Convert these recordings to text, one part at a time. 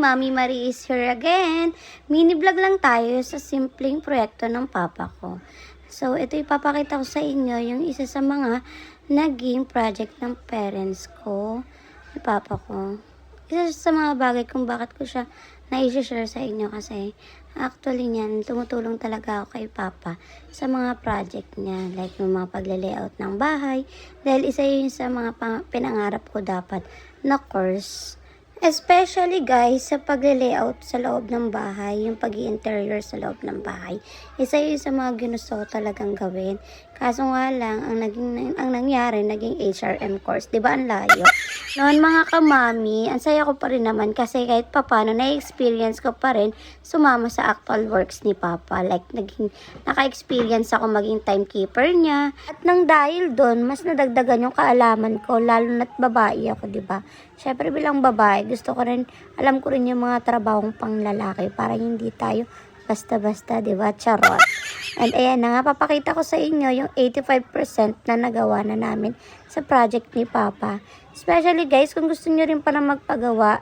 Mami Marie is here again. Mini vlog lang tayo sa simpleng proyekto ng papa ko. So, ito ipapakita ko sa inyo yung isa sa mga naging project ng parents ko, ni papa ko. Isa sa mga bagay kung bakit ko siya na-share sa inyo kasi actually niyan, tumutulong talaga ako kay papa sa mga project niya. Like yung mga pagle-layout ng bahay. Dahil isa yun sa mga pinangarap ko dapat na course. Especially guys, sa pagle-layout sa loob ng bahay, yung pag-i-interior sa loob ng bahay. Isa yun sa mga ginusto ko talagang gawin. Kaso nga lang, ang nangyari, naging HRM course. Diba ang layo? Noon mga kamami, ang saya ko pa rin naman kasi kahit papano, na-experience ko pa rin sumama sa actual works ni papa. Like, naka-experience ako maging timekeeper niya. At nang dahil doon, mas nadagdagan yung kaalaman ko, lalo na't babae ako, diba? Syempre bilang babae, gusto ko rin, alam ko rin yung mga trabahong pang lalaki para hindi tayo basta-basta, diba? Charot. And ayan na nga, papakita ko sa inyo yung 85% na nagawa na namin sa project ni papa. Especially guys, kung gusto nyo rin pala magpagawa,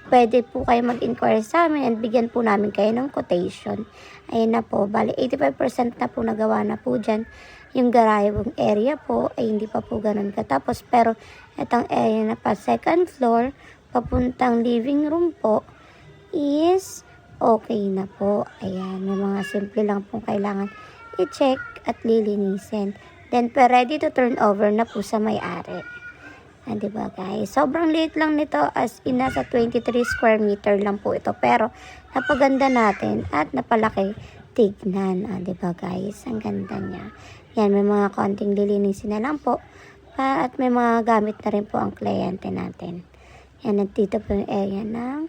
pwede po kayo mag-inquire sa amin and bigyan po namin kayo ng quotation. Ayan na po, bali 85% na po nagawa na po dyan. Yung garayong area po ay hindi pa po ganun katapos. Pero itong area na pa second floor, papuntang living room po is okay na po. Ayan, may mga simple lang pong kailangan i-check at lilinisin. Then, ready to turn over na po sa may-ari. Diba guys? Sobrang liit lang nito as in nasa 23 square meter lang po ito. Pero, napaganda natin at napalaki tignan. Diba guys? Ang ganda niya. Yan, may mga konting lilinisin na lang po. At may mga gamit na rin po ang kliyente natin. Yan, nandito po yung area ng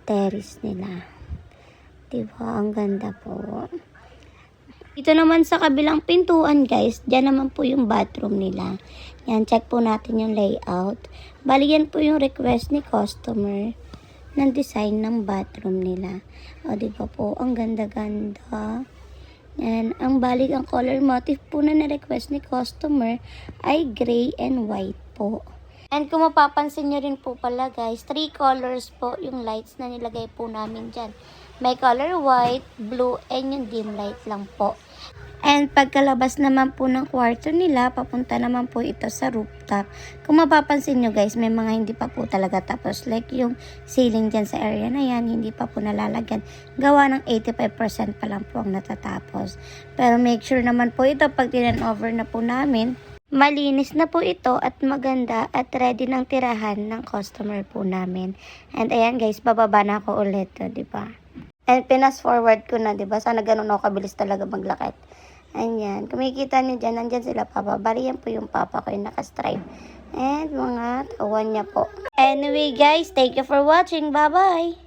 terrace nila. Diba? Ang ganda po. Dito naman sa kabilang pintuan guys, dyan naman po yung bathroom nila. Yan, check po natin yung layout. Bali yan po yung request ni customer ng design ng bathroom nila. O diba po, ang ganda-ganda. Yan, ang balik ang color motif po na na-request ni customer ay gray and white po. And kung mapapansin nyo rin po pala guys, 3 colors po yung lights na nilagay po namin dyan. May color white, blue, and yung dim light lang po. And pagkalabas naman po ng kwarto nila, papunta naman po ito sa rooftop. Kung mapapansin nyo guys, may mga hindi pa po talaga tapos. Like yung ceiling dyan sa area na yan, hindi pa po nalalagyan. Gawa ng 85% pa lang po ang natatapos. Pero make sure naman po ito pag tinan-over na po namin, malinis na po ito at maganda at ready ng tirahan ng customer po namin. And ayan guys, bababa na ako ulit, diba? And pinas forward ko na, diba? Sana ganun ako kabilis talaga maglakad. Ayan, kumikita niyo dyan, nandyan sila papa. Bali yan po yung papa ko yung nakastripe. And mga tawan niya po. Anyway guys, thank you for watching. Bye-bye!